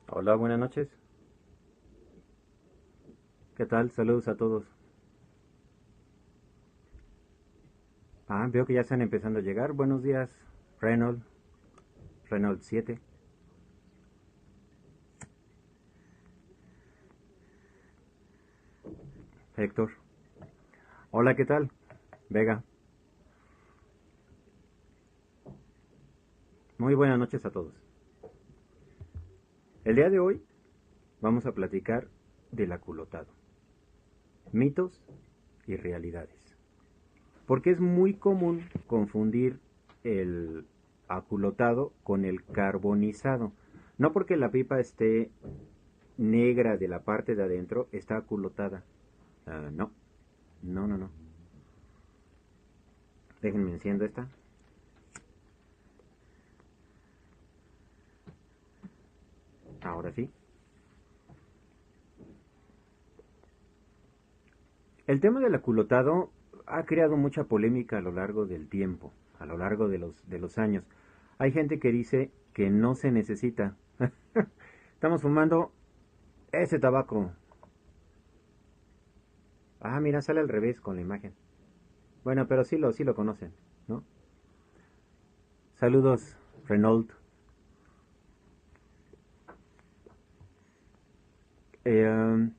Hola, buenas noches. ¿Qué tal? Saludos a todos. Veo que ya están empezando a llegar. Buenos días, Renault, Renault 7, Héctor. Hola, ¿qué tal? Vega. Muy buenas noches a todos. El día de hoy vamos a platicar del aculotado. Mitos y realidades. Porque es muy común confundir el aculotado con el carbonizado. No porque la pipa esté negra de la parte de adentro, está aculotada. No, no, no, no. Déjenme enciendo esta. Ahora sí. El tema del aculotado ha creado mucha polémica a lo largo del tiempo, a lo largo de los años. Hay gente que dice que no se necesita. Estamos fumando ese tabaco. Mira, sale al revés con la imagen. Bueno, pero sí lo conocen, ¿no? Saludos, Renault. Eh,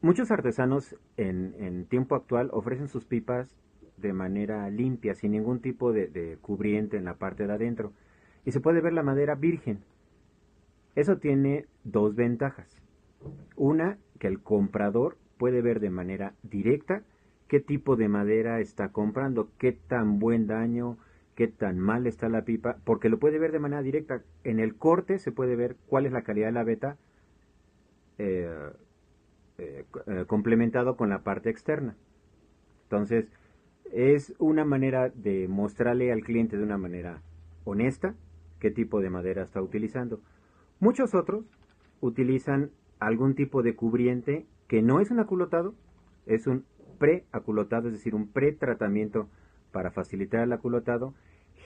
Muchos artesanos en tiempo actual ofrecen sus pipas de manera limpia, sin ningún tipo de cubriente en la parte de adentro. Y se puede ver la madera virgen. Eso tiene dos ventajas. Una, que el comprador puede ver de manera directa qué tipo de madera está comprando, qué tan buen daño, qué tan mal está la pipa, porque lo puede ver de manera directa. En el corte se puede ver cuál es la calidad de la veta, eh, complementado con la parte externa. Entonces, es una manera de mostrarle al cliente de una manera honesta qué tipo de madera está utilizando. Muchos otros utilizan algún tipo de cubriente que no es un aculotado, es un preaculotado, es decir, un pretratamiento para facilitar el aculotado,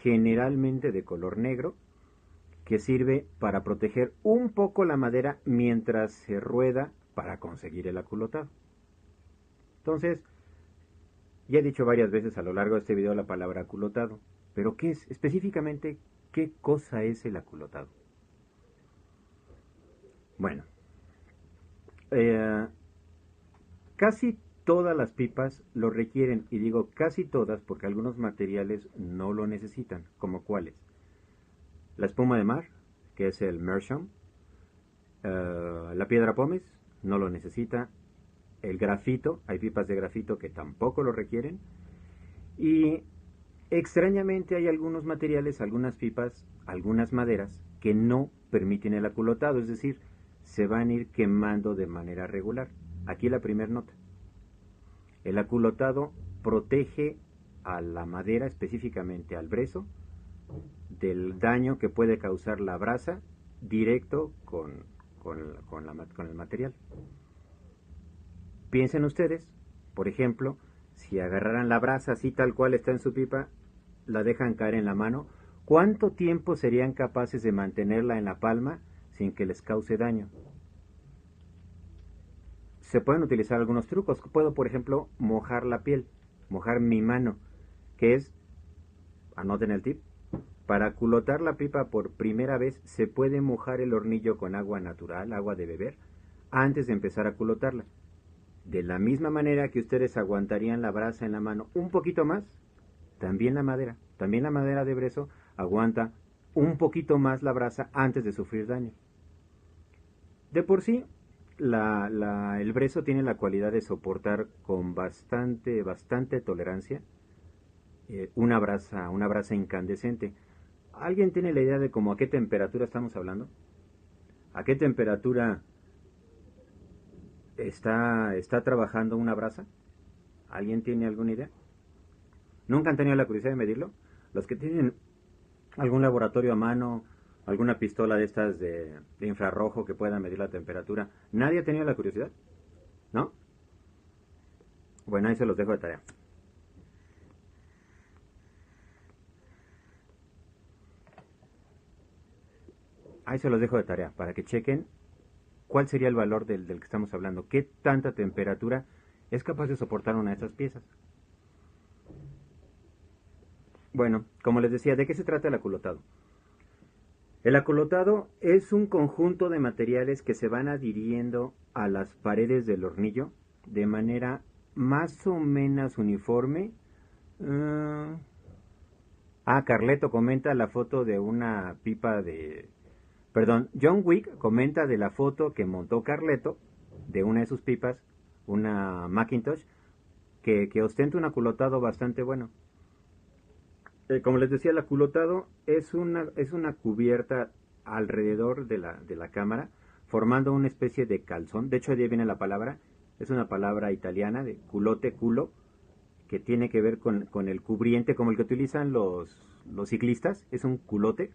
generalmente de color negro, que sirve para proteger un poco la madera mientras se rueda para conseguir el aculotado. Entonces, ya he dicho varias veces a lo largo de este video la palabra aculotado, pero ¿qué es? Específicamente, ¿qué cosa es el aculotado? Bueno, eh, casi todas las pipas lo requieren, y digo casi todas porque algunos materiales no lo necesitan, como cuáles. La espuma de mar, que es el meerschaum, la piedra pómez, no lo necesita. El grafito, hay pipas de grafito que tampoco lo requieren. Y extrañamente hay algunos materiales, algunas pipas, algunas maderas que no permiten el aculotado, es decir, se van a ir quemando de manera regular. Aquí la primera nota. El aculotado protege a la madera, específicamente al brezo, del daño que puede causar la brasa directo con el material. Piensen ustedes, por ejemplo, si agarraran la brasa así tal cual está en su pipa, la dejan caer en la mano, ¿cuánto tiempo serían capaces de mantenerla en la palma sin que les cause daño? Se pueden utilizar algunos trucos. Puedo, por ejemplo, mojar la piel, mojar mi mano, que es, anoten el tip, para aculotar la pipa por primera vez se puede mojar el hornillo con agua natural, agua de beber, antes de empezar a aculotarla. De la misma manera que ustedes aguantarían la brasa en la mano un poquito más, también la madera de brezo aguanta un poquito más la brasa antes de sufrir daño. De por sí, el brezo tiene la cualidad de soportar con bastante tolerancia una brasa incandescente. ¿Alguien tiene la idea de cómo a qué temperatura estamos hablando? ¿A qué temperatura está trabajando una brasa? ¿Alguien tiene alguna idea? ¿Nunca han tenido la curiosidad de medirlo? Los que tienen algún laboratorio a mano, alguna pistola de estas de infrarrojo que pueda medir la temperatura, ¿nadie ha tenido la curiosidad? ¿No? Bueno, ahí se los dejo de tarea. ahí se los dejo de tarea para que chequen cuál sería el valor del que estamos hablando, qué tanta temperatura es capaz de soportar una de estas piezas. Bueno, como les decía, ¿de qué se trata el aculotado? El acolotado es un conjunto de materiales que se van adhiriendo a las paredes del hornillo de manera más o menos uniforme. Carleto comenta la foto de una pipa de... Perdón, John Wick comenta de la foto que montó Carleto de una de sus pipas, una Macintosh, que ostenta un aculotado bastante bueno. Como les decía, el aculotado es una cubierta alrededor de la cámara, formando una especie de calzón. De hecho, de ahí viene la palabra. Es una palabra italiana de culote, culo, que tiene que ver con el cubriente, como el que utilizan los ciclistas. Es un culote.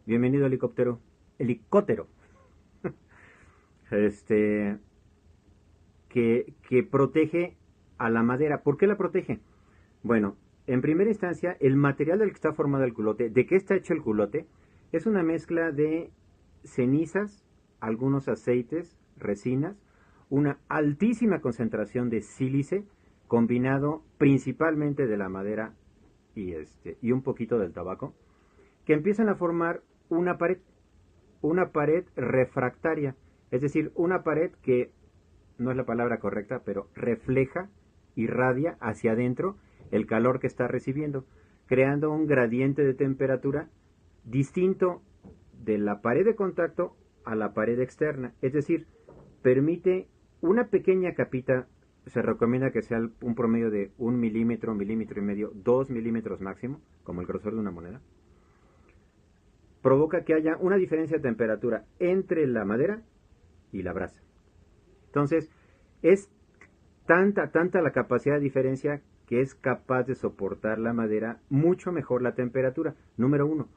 Bienvenido, helicóptero. Helicóptero. Que protege a la madera. ¿Por qué la protege? Bueno, en primera instancia, el material del que está formado el culote, ¿de qué está hecho el culote? Es una mezcla de cenizas, algunos aceites, resinas, una altísima concentración de sílice, combinado principalmente de la madera y un poquito del tabaco, que empiezan a formar una pared refractaria, es decir, una pared que, no es la palabra correcta, pero refleja, irradia hacia adentro el calor que está recibiendo, creando un gradiente de temperatura distinto de la pared de contacto a la pared externa. Es decir, permite una pequeña capita, se recomienda que sea un promedio de 1 milímetro, milímetro y medio, 2 milímetros máximo, como el grosor de una moneda. Provoca que haya una diferencia de temperatura entre la madera y la brasa. Entonces, es tanta la capacidad de diferencia que es capaz de soportar la madera mucho mejor la temperatura, número 1.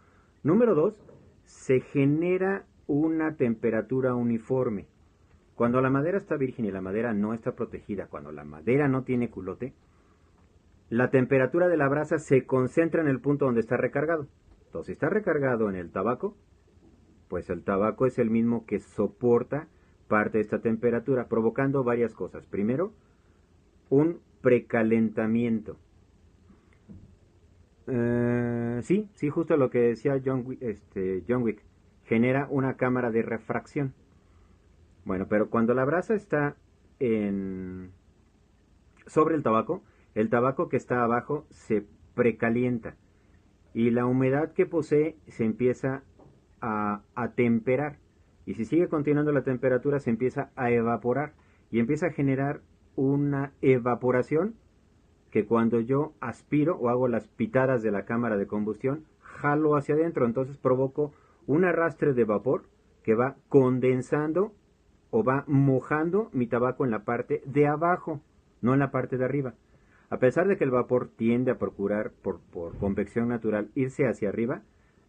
Número 2, se genera una temperatura uniforme. Cuando la madera está virgen y la madera no está protegida, cuando la madera no tiene culote, la temperatura de la brasa se concentra en el punto donde está recargado. Entonces, si está recargado en el tabaco, pues el tabaco es el mismo que soporta parte de esta temperatura, provocando varias cosas. Primero, un precalentamiento. Sí, justo lo que decía John Wick. Genera una cámara de refracción. Bueno, pero cuando la brasa está sobre el tabaco que está abajo se precalienta y la humedad que posee se empieza a temperar. Y si sigue continuando la temperatura, se empieza a evaporar y empieza a generar una evaporación que cuando yo aspiro o hago las pitadas de la cámara de combustión, jalo hacia adentro, entonces provoco un arrastre de vapor que va condensando o va mojando mi tabaco en la parte de abajo, no en la parte de arriba. A pesar de que el vapor tiende a procurar, por convección natural, irse hacia arriba,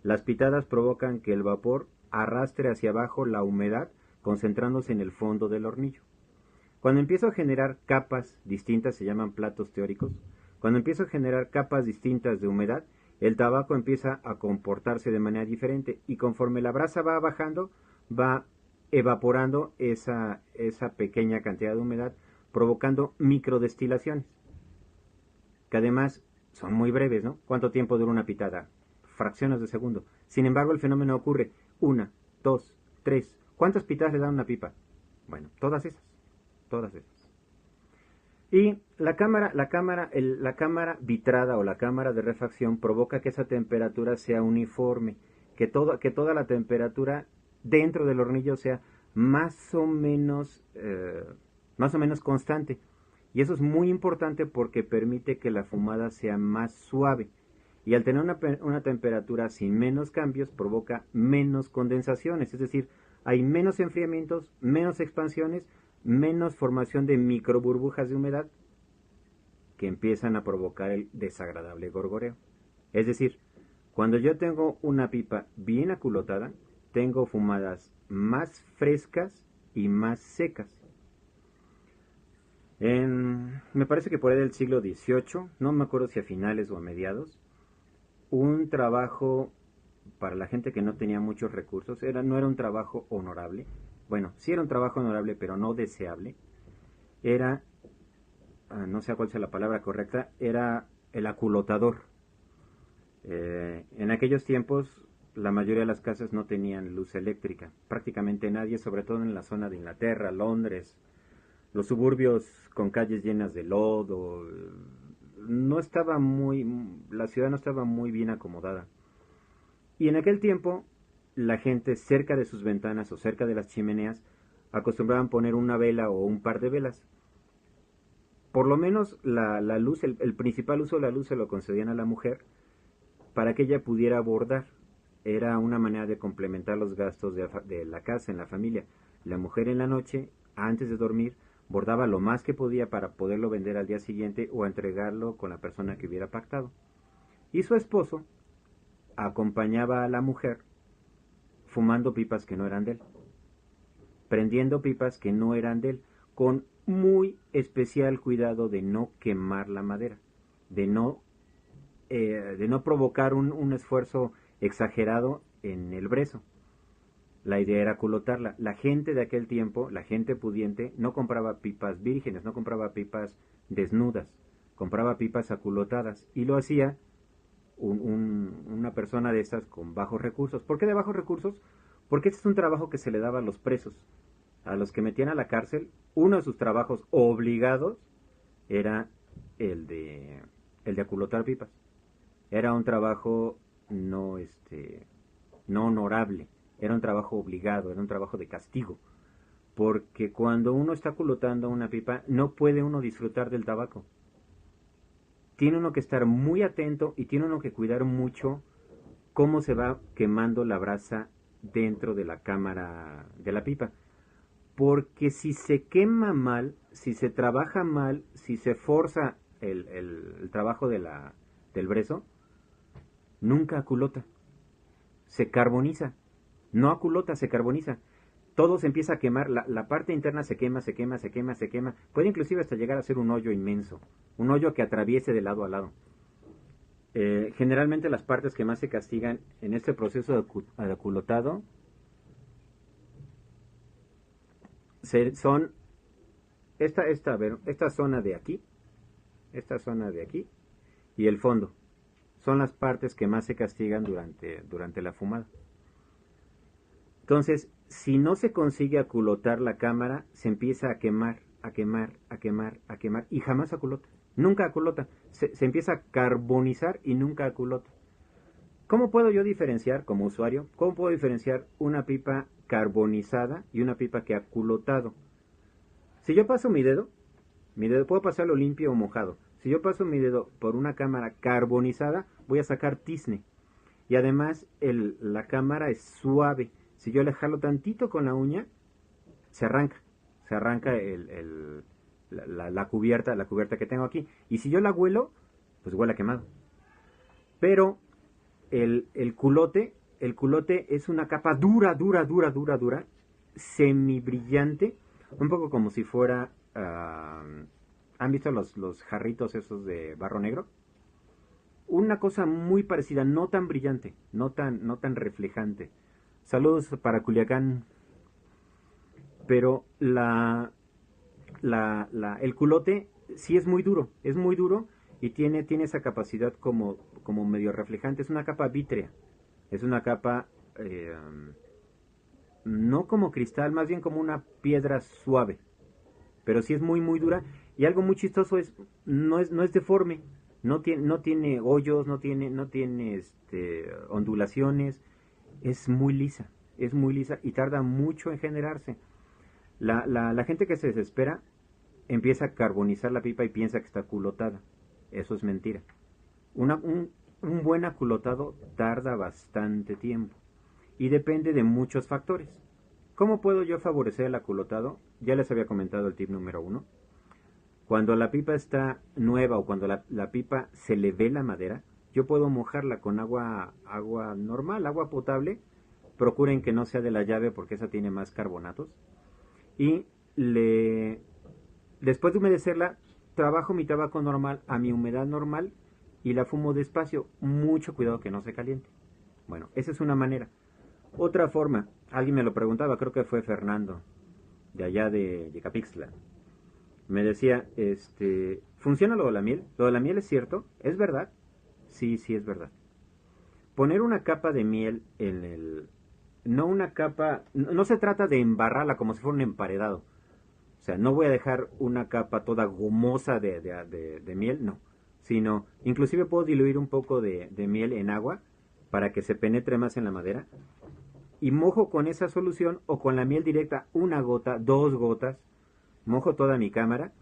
las pitadas provocan que el vapor arrastre hacia abajo la humedad, concentrándose en el fondo del hornillo. Cuando empiezo a generar capas distintas, se llaman platos teóricos, cuando empiezo a generar capas distintas de humedad, el tabaco empieza a comportarse de manera diferente y conforme la brasa va bajando, va evaporando esa pequeña cantidad de humedad, provocando microdestilaciones, que además son muy breves, ¿no? ¿Cuánto tiempo dura una pitada? Fracciones de segundo. Sin embargo, el fenómeno ocurre 1, 2, 3. ¿Cuántas pitadas le dan una pipa? Bueno, todas esas. Y la cámara vitrada o la cámara de refracción provoca que esa temperatura sea uniforme, que toda la temperatura dentro del hornillo sea más o menos constante. Y eso es muy importante porque permite que la fumada sea más suave. Y al tener una temperatura sin menos cambios, provoca menos condensaciones. Es decir, hay menos enfriamientos, menos expansiones, menos formación de microburbujas de humedad que empiezan a provocar el desagradable gorgoreo. Es decir, cuando yo tengo una pipa bien aculotada, tengo fumadas más frescas y más secas. Me parece que por ahí del siglo XVIII, no me acuerdo si a finales o a mediados, un trabajo para la gente que no tenía muchos recursos, no era un trabajo honorable. Bueno, sí era un trabajo honorable, pero no deseable. Era, no sé cuál sea la palabra correcta, era el aculotador. En aquellos tiempos, la mayoría de las casas no tenían luz eléctrica. Prácticamente nadie, sobre todo en la zona de Inglaterra, Londres, los suburbios con calles llenas de lodo. No estaba muy, la ciudad no estaba muy bien acomodada. Y en aquel tiempo, la gente cerca de sus ventanas o cerca de las chimeneas acostumbraban poner una vela o un par de velas. Por lo menos la luz, el principal uso de la luz se lo concedían a la mujer para que ella pudiera bordar. Era una manera de complementar los gastos de la casa en la familia. La mujer en la noche, antes de dormir, bordaba lo más que podía para poderlo vender al día siguiente o entregarlo con la persona que hubiera pactado. Y su esposo acompañaba a la mujer fumando pipas que no eran de él, prendiendo pipas que no eran de él, con muy especial cuidado de no quemar la madera, de no provocar un esfuerzo exagerado en el brezo. La idea era culotarla. La gente de aquel tiempo, la gente pudiente, no compraba pipas vírgenes, no compraba pipas desnudas, compraba pipas aculotadas y lo hacía una persona de estas con bajos recursos. ¿Por qué de bajos recursos? Porque este es un trabajo que se le daba a los presos, a los que metían a la cárcel. Uno de sus trabajos obligados era el de aculotar pipas. Era un trabajo no honorable, era un trabajo obligado, era un trabajo de castigo, porque cuando uno está culotando una pipa no puede uno disfrutar del tabaco. Tiene uno que estar muy atento y tiene uno que cuidar mucho cómo se va quemando la brasa dentro de la cámara de la pipa. Porque si se quema mal, si se trabaja mal, si se forza el trabajo del brezo, nunca aculota. Se carboniza. No aculota, se carboniza. Todo se empieza a quemar, la parte interna se quema, se quema, se quema, se quema. Puede inclusive hasta llegar a ser un hoyo inmenso. Un hoyo que atraviese de lado a lado. Generalmente las partes que más se castigan en este proceso de aculotado son esta zona de aquí, esta zona de aquí y el fondo. Son las partes que más se castigan durante la fumada. Entonces, si no se consigue aculotar la cámara, se empieza a quemar, a quemar, a quemar, a quemar y jamás aculota. Nunca aculota. Se empieza a carbonizar y nunca aculota. ¿Cómo puedo yo diferenciar como usuario? ¿Cómo puedo diferenciar una pipa carbonizada y una pipa que ha aculotado? Si yo paso mi dedo puedo pasarlo limpio o mojado. Si yo paso mi dedo por una cámara carbonizada, voy a sacar tizne. Y además la cámara es suave. Si yo le jalo tantito con la uña, se arranca. Se arranca la cubierta que tengo aquí. Y si yo la huelo, pues huele a quemado. Pero el culote es una capa dura, semibrillante, un poco como si fuera... ¿han visto los jarritos esos de barro negro? Una cosa muy parecida, no tan brillante, no tan reflejante. Saludos para Culiacán. Pero el culote sí es muy duro y tiene esa capacidad como medio reflejante. Es una capa vítrea, es una capa no como cristal, más bien como una piedra suave, pero sí es muy dura. Y algo muy chistoso no es deforme, no tiene hoyos, no tiene ondulaciones, es muy lisa y tarda mucho en generarse. La gente que se desespera empieza a carbonizar la pipa y piensa que está culotada. Eso es mentira. Un buen aculotado tarda bastante tiempo y depende de muchos factores. ¿Cómo puedo yo favorecer el aculotado? Ya les había comentado el tip número 1. Cuando la pipa está nueva o cuando la pipa se le ve la madera, yo puedo mojarla con agua normal, agua potable. Procuren que no sea de la llave porque esa tiene más carbonatos. Y después de humedecerla, trabajo mi tabaco normal a mi humedad normal y la fumo despacio. Mucho cuidado que no se caliente. Bueno, esa es una manera. Otra forma, alguien me lo preguntaba, creo que fue Fernando, de allá de Capixtla. Me decía, ¿funciona lo de la miel? ¿Lo de la miel es cierto? ¿Es verdad? Sí, sí es verdad. Poner una capa de miel en el... No una capa... No se trata de embarrarla como si fuera un emparedado. O sea, no voy a dejar una capa toda gomosa de miel, no. Sino, inclusive puedo diluir un poco de miel en agua para que se penetre más en la madera. Y mojo con esa solución o con la miel directa una gota, dos gotas. Mojo toda mi cámara.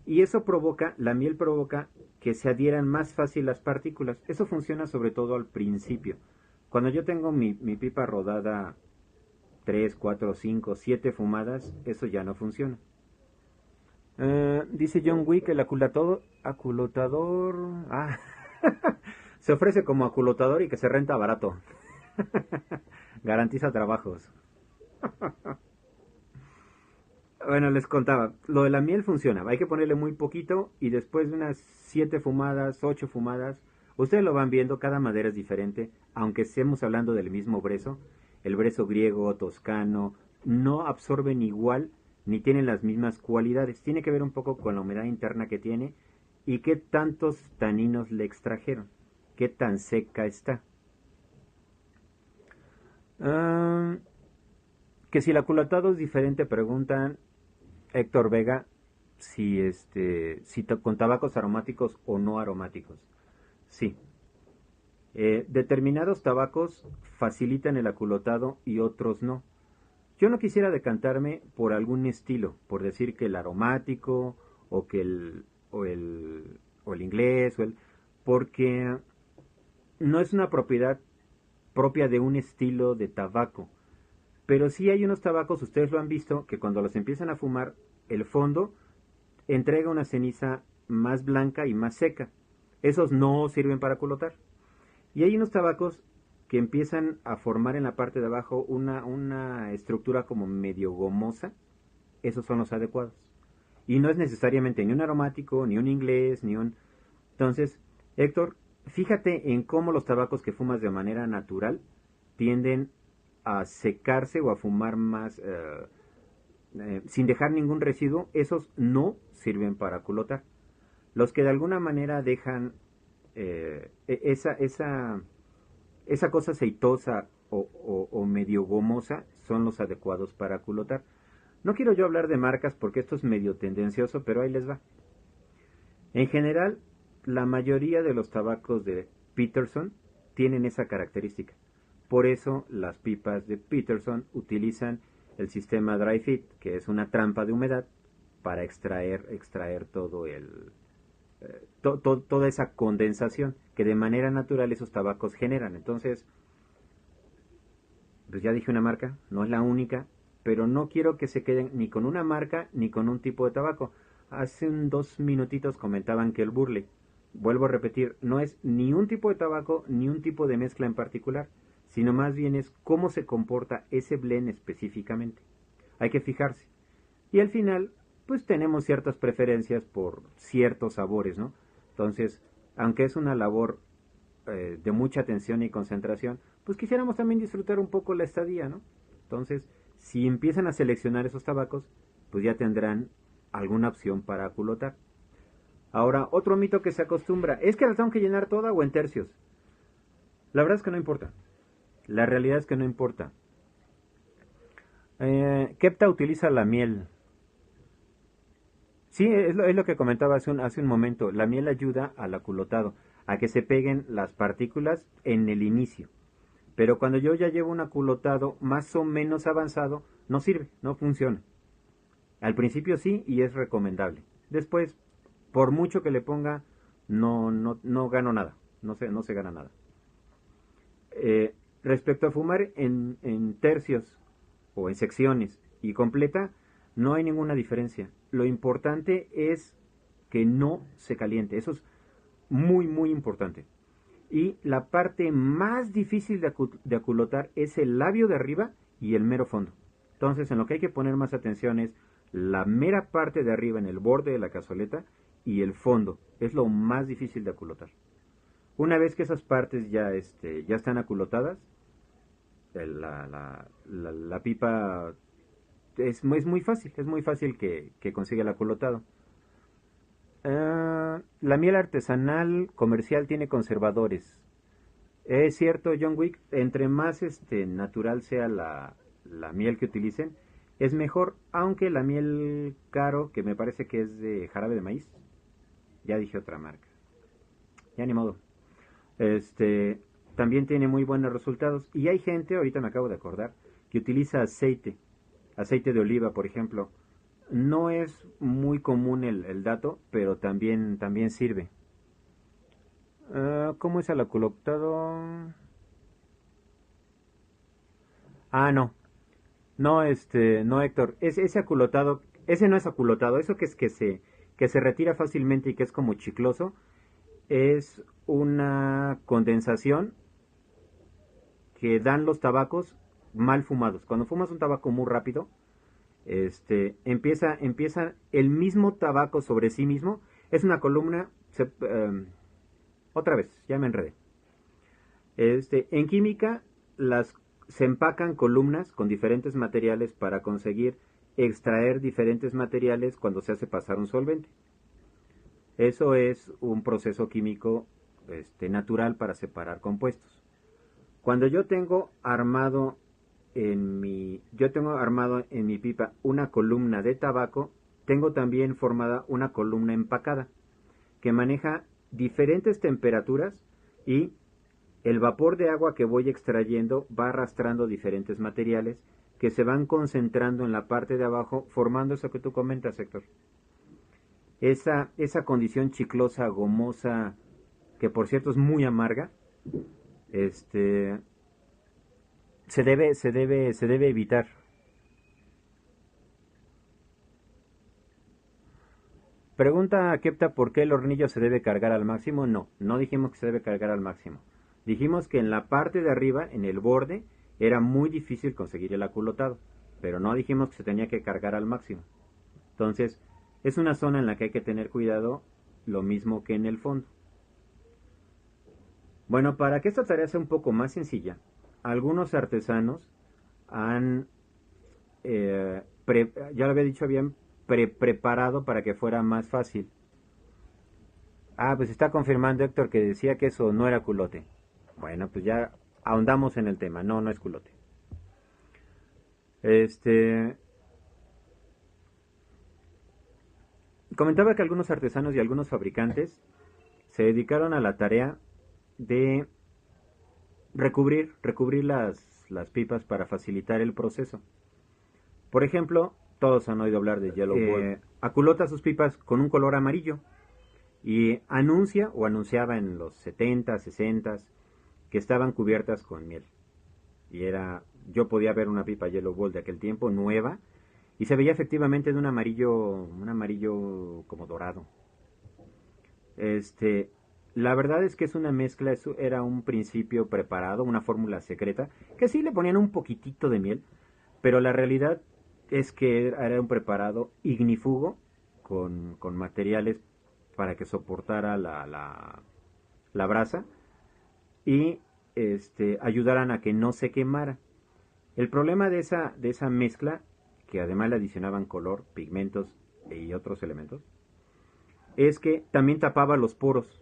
Y eso provoca, la miel provoca que se adhieran más fácil las partículas. Eso funciona sobre todo al principio. Cuando yo tengo mi pipa rodada 3, 4, 5, 7 fumadas, eso ya no funciona. Dice John Wick, el aculotador... Ah, se ofrece como aculotador y que se renta barato. Garantiza trabajos. Bueno, les contaba, lo de la miel funciona, hay que ponerle muy poquito y después de unas 7 fumadas, 8 fumadas, ustedes lo van viendo, cada madera es diferente, aunque estemos hablando del mismo brezo, el brezo griego, toscano, no absorben igual ni tienen las mismas cualidades, tiene que ver un poco con la humedad interna que tiene y qué tantos taninos le extrajeron, qué tan seca está. Ah, que si el aculatado es diferente, preguntan Héctor Vega si con tabacos aromáticos o no aromáticos. Sí. Determinados tabacos facilitan el aculotado y otros no. Yo no quisiera decantarme por algún estilo, por decir que el aromático o que el inglés porque no es una propiedad propia de un estilo de tabaco. Pero sí hay unos tabacos, ustedes lo han visto, que cuando los empiezan a fumar, el fondo entrega una ceniza más blanca y más seca. Esos no sirven para culotar. Y hay unos tabacos que empiezan a formar en la parte de abajo una estructura como medio gomosa. Esos son los adecuados. Y no es necesariamente ni un aromático, ni un inglés, ni un... Entonces, Héctor, fíjate en cómo los tabacos que fumas de manera natural tienden a secarse o a fumar más sin dejar ningún residuo. Esos no sirven para culotar. Los que de alguna manera dejan esa cosa aceitosa o medio gomosa son los adecuados para culotar. No quiero yo hablar de marcas porque esto es medio tendencioso, pero ahí les va. En general, la mayoría de los tabacos de Peterson tienen esa característica. Por eso las pipas de Peterson utilizan el sistema dry fit, que es una trampa de humedad para extraer todo toda esa condensación que de manera natural esos tabacos generan. Entonces, pues ya dije una marca, no es la única, pero no quiero que se queden ni con una marca ni con un tipo de tabaco. Hace 2 minutitos comentaban que el Burley, vuelvo a repetir, no es ni un tipo de tabaco ni un tipo de mezcla en particular, sino más bien es cómo se comporta ese blend específicamente. Hay que fijarse. Y al final, pues tenemos ciertas preferencias por ciertos sabores, ¿no? Entonces, aunque es una labor de mucha atención y concentración, pues quisiéramos también disfrutar un poco la estadía, ¿no? Entonces, si empiezan a seleccionar esos tabacos, pues ya tendrán alguna opción para aculotar. Ahora, otro mito que se acostumbra, ¿es que la tengo que llenar toda o en tercios? La verdad es que no importa. La realidad es que no importa. Kepta utiliza la miel. Sí, es lo que comentaba hace un momento. La miel ayuda al aculotado, a que se peguen las partículas en el inicio. Pero cuando yo ya llevo un aculotado más o menos avanzado, no sirve, no funciona. Al principio sí y es recomendable. Después, por mucho que le ponga, no gano nada. No se gana nada. Respecto a fumar en tercios o en secciones y completa, no hay ninguna diferencia. Lo importante es que no se caliente. Eso es muy, muy importante. Y la parte más difícil de aculotar es el labio de arriba y el mero fondo. Entonces, en lo que hay que poner más atención es la mera parte de arriba en el borde de la cazoleta y el fondo. Es lo más difícil de aculotar. Una vez que esas partes ya están aculotadas, la pipa es muy fácil que consiga el aculotado. La miel artesanal comercial tiene conservadores. Es cierto, John Wick, entre más natural sea la miel que utilicen, es mejor, aunque la miel caro, que me parece que es de jarabe de maíz, ya dije otra marca, ya ni modo, este, también tiene muy buenos resultados. Y hay gente, ahorita me acabo de acordar, que utiliza aceite de oliva, por ejemplo. No es muy común el dato, pero también sirve. ¿Cómo es el aculoctado? Ah, no. No, no, Héctor. Ese aculotado, ese no es aculotado. Eso que se retira fácilmente y que es como chicloso, es una condensación que dan los tabacos mal fumados. Cuando fumas un tabaco muy rápido, empieza el mismo tabaco sobre sí mismo. Es una columna, otra vez, ya me enredé. En química, se empacan columnas con diferentes materiales para conseguir extraer diferentes materiales cuando se hace pasar un solvente. Eso es un proceso químico natural para separar compuestos. Cuando yo tengo armado en mi pipa una columna de tabaco, tengo también formada una columna empacada que maneja diferentes temperaturas y el vapor de agua que voy extrayendo va arrastrando diferentes materiales que se van concentrando en la parte de abajo, formando eso que tú comentas, Héctor. Esa condición chiclosa, gomosa, que por cierto es muy amarga, este, se debe evitar. Pregunta a Kepta por qué el hornillo se debe cargar al máximo. No, no dijimos que se debe cargar al máximo. Dijimos que en la parte de arriba, en el borde, era muy difícil conseguir el aculotado, pero no dijimos que se tenía que cargar al máximo. Entonces, es una zona en la que hay que tener cuidado, lo mismo que en el fondo. Bueno, para que esta tarea sea un poco más sencilla, algunos artesanos han, ya lo había dicho, habían preparado para que fuera más fácil. Ah, pues está confirmando Héctor que decía que eso no era culote. Bueno, pues ya ahondamos en el tema. No, no es culote. Este, Comentaba que algunos artesanos y algunos fabricantes se dedicaron a la tarea de recubrir las pipas para facilitar el proceso. Por ejemplo, todos han oído hablar de Yellow Ball. Aculota sus pipas con un color amarillo y anuncia o anunciaba en los 70, 60 que estaban cubiertas con miel. Y yo podía ver una pipa Yellow Ball de aquel tiempo, nueva, y se veía efectivamente de un amarillo como dorado. La verdad es que es una mezcla, eso era un principio preparado, una fórmula secreta, que sí le ponían un poquitito de miel, pero la realidad es que era un preparado ignífugo con materiales para que soportara la brasa y ayudaran a que no se quemara. El problema de esa mezcla, que además le adicionaban color, pigmentos y otros elementos, es que también tapaba los poros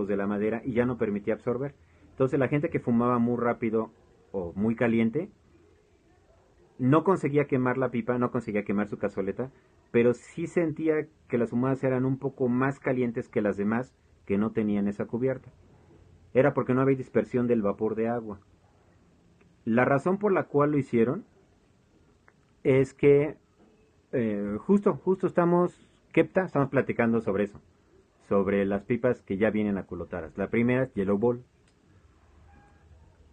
de la madera y ya no permitía absorber. Entonces la gente que fumaba muy rápido o muy caliente no conseguía quemar la pipa, no conseguía quemar su cazoleta, pero sí sentía que las fumadas eran un poco más calientes que las demás que no tenían esa cubierta. Era porque no había dispersión del vapor de agua. La razón por la cual lo hicieron es que justo estamos platicando sobre eso, sobre las pipas que ya vienen aculotadas. La primera es Yellow Ball.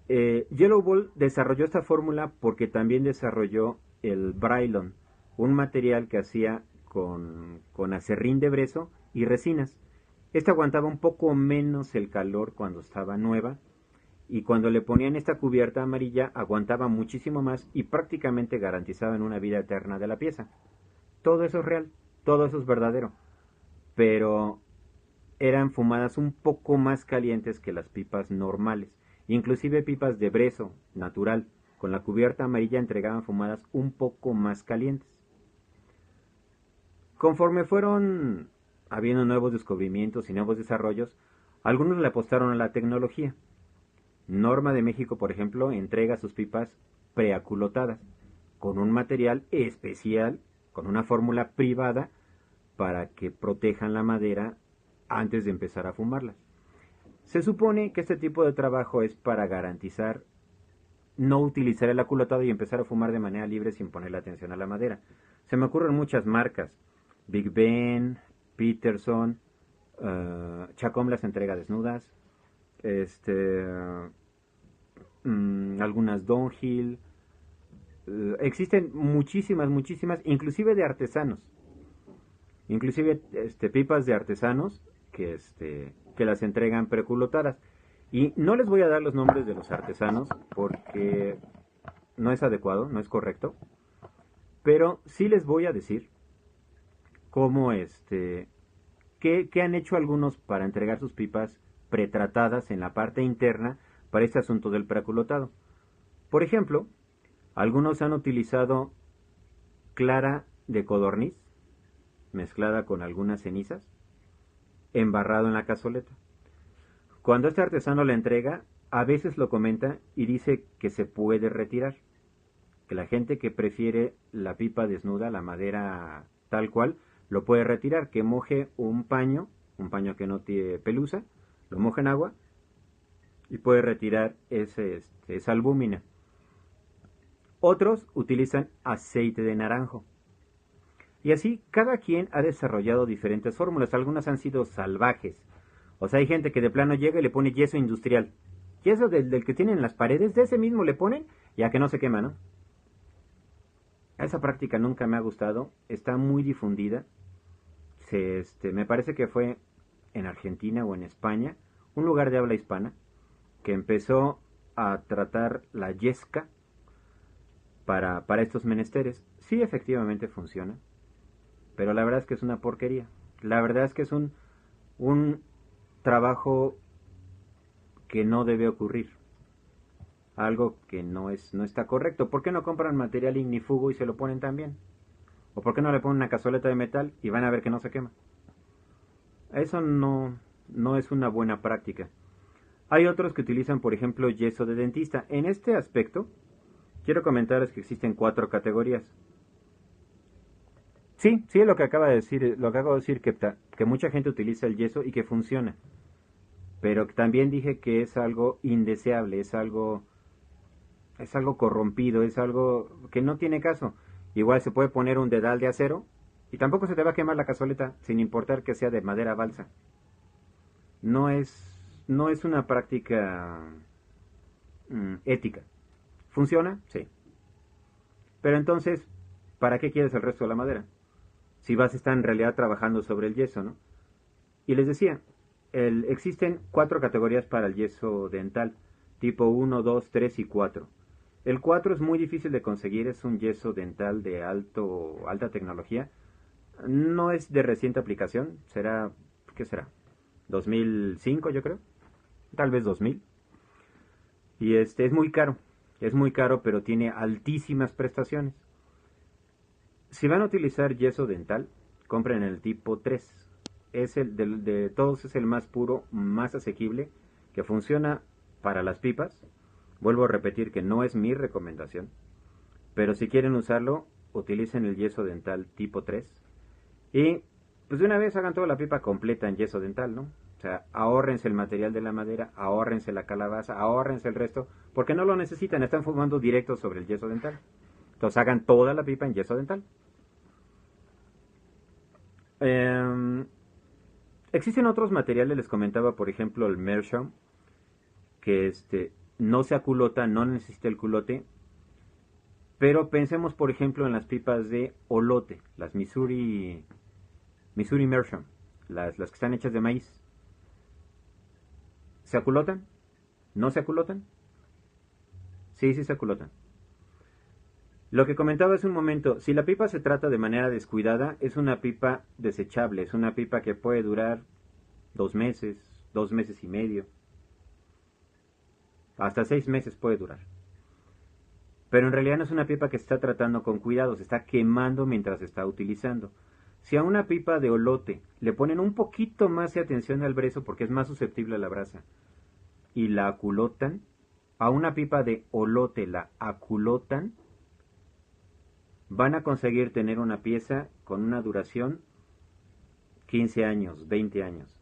Yellow Ball desarrolló esta fórmula porque también desarrolló el Brylon, un material que hacía con acerrín de brezo y resinas. Esta aguantaba un poco menos el calor cuando estaba nueva y cuando le ponían esta cubierta amarilla aguantaba muchísimo más y prácticamente garantizaban una vida eterna de la pieza. Todo eso es real, todo eso es verdadero, pero eran fumadas un poco más calientes que las pipas normales. Inclusive pipas de brezo natural con la cubierta amarilla entregaban fumadas un poco más calientes. Conforme fueron habiendo nuevos descubrimientos y nuevos desarrollos, algunos le apostaron a la tecnología. Norma de México, por ejemplo, entrega sus pipas preaculotadas, con un material especial, con una fórmula privada, para que protejan la madera antes de empezar a fumarlas. Se supone que este tipo de trabajo es para garantizar no utilizar el aculotado y empezar a fumar de manera libre sin ponerle atención a la madera. Se me ocurren muchas marcas, Big Ben, Peterson, Chacom las entrega desnudas, algunas Downhill, existen muchísimas, inclusive de artesanos, inclusive pipas de artesanos que las entregan preculotadas. Y no les voy a dar los nombres de los artesanos porque no es adecuado, no es correcto, pero sí les voy a decir cómo qué han hecho algunos para entregar sus pipas pretratadas en la parte interna para este asunto del preaculotado. Por ejemplo, algunos han utilizado clara de codorniz mezclada con algunas cenizas, embarrado en la cazoleta. Cuando este artesano la entrega, a veces lo comenta y dice que se puede retirar, que la gente que prefiere la pipa desnuda, la madera tal cual, lo puede retirar, que moje un paño que no tiene pelusa, lo moja en agua y puede retirar esa albúmina. Otros utilizan aceite de naranjo. Y así, cada quien ha desarrollado diferentes fórmulas. Algunas han sido salvajes. O sea, hay gente que de plano llega y le pone yeso industrial. Yeso del que tienen en las paredes, de ese mismo le ponen, ya que no se quema, ¿no? Esa práctica nunca me ha gustado. Está muy difundida. Me parece que fue en Argentina o en España, un lugar de habla hispana, que empezó a tratar la yesca para estos menesteres. Sí, efectivamente funciona, pero la verdad es que es una porquería. La verdad es que es un trabajo que no debe ocurrir. Algo que no está correcto. ¿Por qué no compran material ignífugo y se lo ponen también? ¿O por qué no le ponen una cazoleta de metal y van a ver que no se quema? Eso no es una buena práctica. Hay otros que utilizan, por ejemplo, yeso de dentista. En este aspecto, quiero comentarles que existen 4 categorías. Sí, lo que acabo de decir, que mucha gente utiliza el yeso y que funciona. Pero también dije que es algo indeseable, es algo corrompido, es algo que no tiene caso. Igual se puede poner un dedal de acero y tampoco se te va a quemar la cazoleta, sin importar que sea de madera balsa. No es una práctica ética. ¿Funciona? Sí. Pero entonces, ¿para qué quieres el resto de la madera? Si vas a estar en realidad trabajando sobre el yeso, ¿no? Y les decía, existen 4 categorías para el yeso dental, tipo 1, 2, 3 y 4. El 4 es muy difícil de conseguir, es un yeso dental de alta tecnología. No es de reciente aplicación, ¿qué será? 2005 yo creo, tal vez 2000. Y es muy caro, pero tiene altísimas prestaciones. Si van a utilizar yeso dental, compren el tipo 3. Es de todos es el más puro, más asequible, que funciona para las pipas. Vuelvo a repetir que no es mi recomendación, pero si quieren usarlo, utilicen el yeso dental tipo 3 y pues de una vez hagan toda la pipa completa en yeso dental, ¿no? O sea, ahórrense el material de la madera, ahórrense la calabaza, ahórrense el resto, porque no lo necesitan, están fumando directo sobre el yeso dental. Entonces hagan toda la pipa en yeso dental. Existen otros materiales, les comentaba, por ejemplo, el Meerschaum, que no se aculota, no necesita el culote, pero pensemos, por ejemplo, en las pipas de olote, las Missouri Meerschaum, las que están hechas de maíz. ¿Se aculotan? ¿No se aculotan? Sí, se aculotan. Lo que comentaba hace un momento, si la pipa se trata de manera descuidada, es una pipa desechable, es una pipa que puede durar 2 meses, 2 meses y medio. Hasta 6 meses puede durar. Pero en realidad no es una pipa que se está tratando con cuidado, se está quemando mientras se está utilizando. Si a una pipa de olote le ponen un poquito más de atención al brezo porque es más susceptible a la brasa y la aculotan, a una pipa de olote la aculotan, van a conseguir tener una pieza con una duración 15 años, 20 años.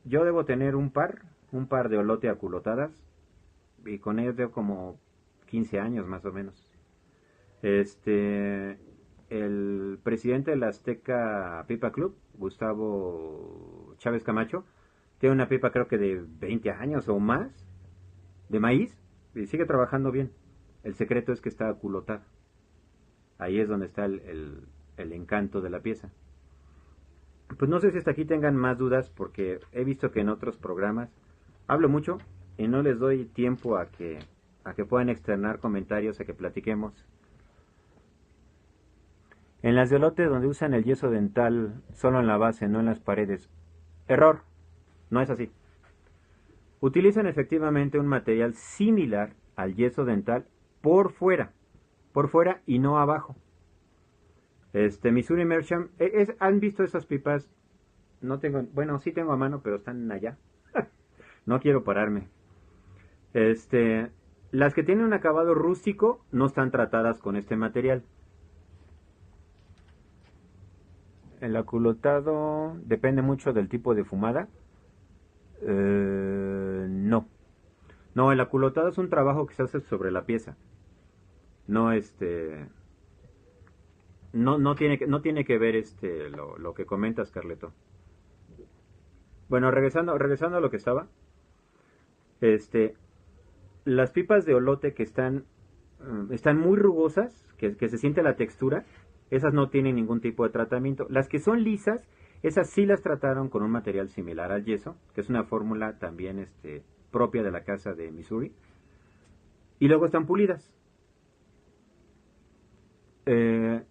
Yo debo tener un par de olote aculotadas, y con ellos tengo como 15 años más o menos. El presidente de la Azteca Pipa Club, Gustavo Chávez Camacho, tiene una pipa creo que de 20 años o más, de maíz, y sigue trabajando bien. El secreto es que está aculotada. Ahí es donde está el encanto de la pieza. Pues no sé si hasta aquí tengan más dudas, porque he visto que en otros programas hablo mucho y no les doy tiempo a que puedan externar comentarios, a que platiquemos. En las de olote donde usan el yeso dental solo en la base, no en las paredes. Error, no es así. Utilizan efectivamente un material similar al yeso dental por fuera y no abajo. Missouri Merchant, ¿han visto esas pipas? No tengo, bueno, sí tengo a mano, pero están allá. No quiero pararme. Las que tienen un acabado rústico no están tratadas con este material. El aculotado depende mucho del tipo de fumada. No. No, el aculotado es un trabajo que se hace sobre la pieza. No, no tiene que ver lo que comentas, Carleto. Bueno, regresando a lo que estaba. Las pipas de olote que están muy rugosas, que se siente la textura, esas no tienen ningún tipo de tratamiento. Las que son lisas, esas sí las trataron con un material similar al yeso, que es una fórmula también propia de la casa de Missouri. Y luego están pulidas. En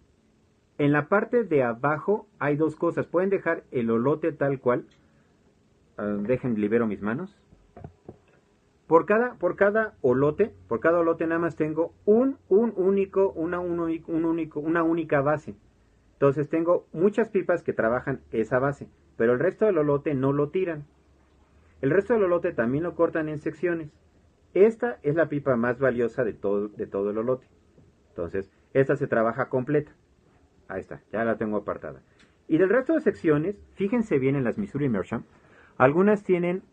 la parte de abajo hay dos cosas. Pueden dejar el olote tal cual. Libero mis manos. Por cada olote nada más tengo una única base. Entonces tengo muchas pipas que trabajan esa base, pero el resto del olote no lo tiran. El resto del olote también lo cortan en secciones. Esta es la pipa más valiosa de todo el olote. Entonces, esta se trabaja completa. Ahí está, ya la tengo apartada. Y del resto de secciones, fíjense bien en las Missouri Merchant, algunas tienen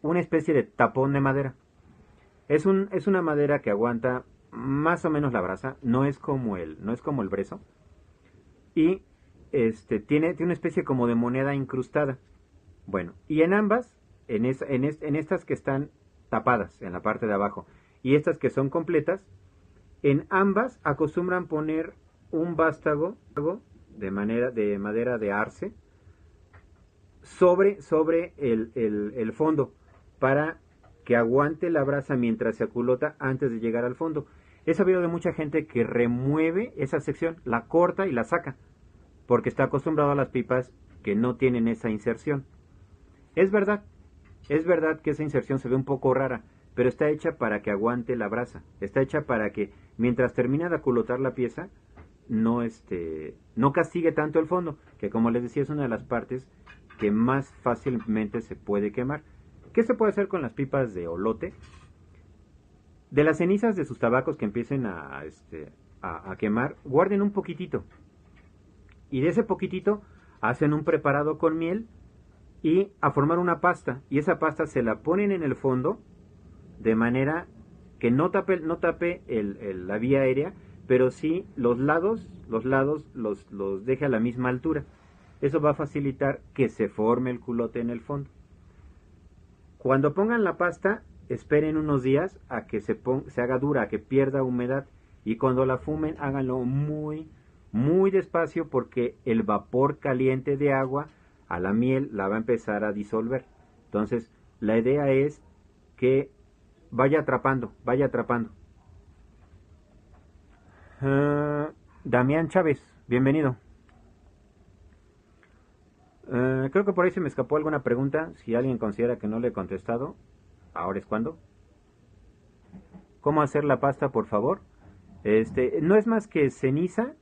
una especie de tapón de madera. Es una madera que aguanta más o menos la brasa, no es como el brezo. Y tiene una especie como de moneda incrustada. Bueno, y en ambas, en estas que están tapadas en la parte de abajo y estas que son completas, en ambas acostumbran poner un vástago de madera de arce sobre el fondo para que aguante la brasa mientras se aculota antes de llegar al fondo. He sabido de mucha gente que remueve esa sección, la corta y la saca, porque está acostumbrado a las pipas que no tienen esa inserción. Es verdad que esa inserción se ve un poco rara, pero está hecha para que aguante la brasa. Está hecha para que mientras termina de aculotar la pieza, no castigue tanto el fondo, que como les decía es una de las partes que más fácilmente se puede quemar. ¿Qué se puede hacer con las pipas de olote? De las cenizas de sus tabacos que empiecen a quemar, guarden un poquitito. Y de ese poquitito hacen un preparado con miel y a formar una pasta. Y esa pasta se la ponen en el fondo de manera que no tape la vía aérea, pero sí los lados los deje a la misma altura. Eso va a facilitar que se forme el culote en el fondo. Cuando pongan la pasta, esperen unos días a que se haga dura, a que pierda humedad. Y cuando la fumen, háganlo muy, muy despacio porque el vapor caliente de agua a la miel la va a empezar a disolver. Entonces, la idea es que vaya atrapando. Damián Chávez, bienvenido. Creo que por ahí se me escapó alguna pregunta. Si alguien considera que no le he contestado, ahora es cuando. ¿Cómo hacer la pasta, por favor? No es más que ceniza.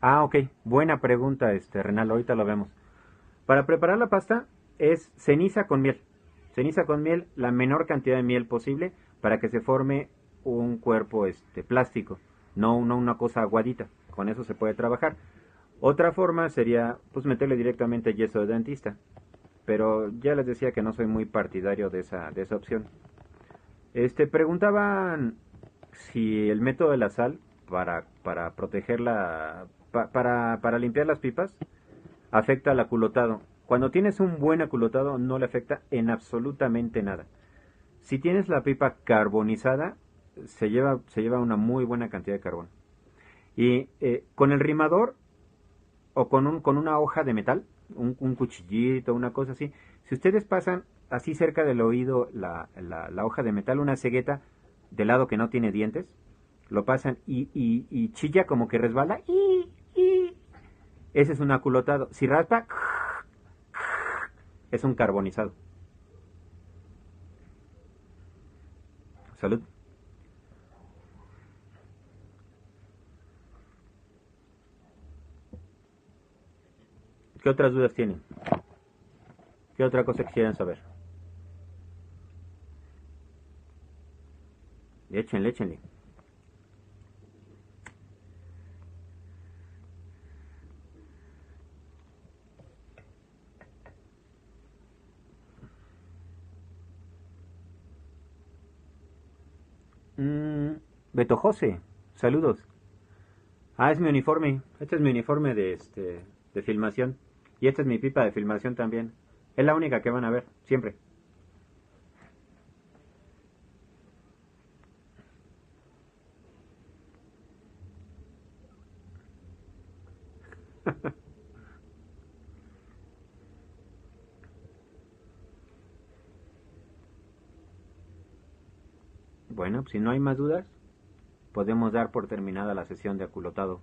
Ok, buena pregunta, Renal, ahorita lo vemos. Para preparar la pasta es ceniza con miel. Ceniza con miel, la menor cantidad de miel posible para que se forme un cuerpo plástico, no una cosa aguadita. Con eso se puede trabajar. Otra forma sería pues meterle directamente yeso de dentista, pero ya les decía que no soy muy partidario de esa opción. Preguntaban si el método de la sal para proteger para limpiar las pipas afecta al aculotado. Cuando tienes un buen aculotado no le afecta en absolutamente nada. Si tienes la pipa carbonizada, se lleva una muy buena cantidad de carbón. Y con el rimador o con una hoja de metal, un cuchillito, una cosa así, si ustedes pasan así cerca del oído la hoja de metal, una cegueta del lado que no tiene dientes, lo pasan y chilla como que resbala. Ese es un aculotado. Si raspa, es un carbonizado. Salud. ¿Qué otras dudas tienen? ¿Qué otra cosa quisieran saber? Échenle, échenle. Beto José, saludos. Es mi uniforme. Este es mi uniforme de filmación. Y esta es mi pipa de filmación también. Es la única que van a ver, siempre. Bueno, pues si no hay más dudas, podemos dar por terminada la sesión de aculotado.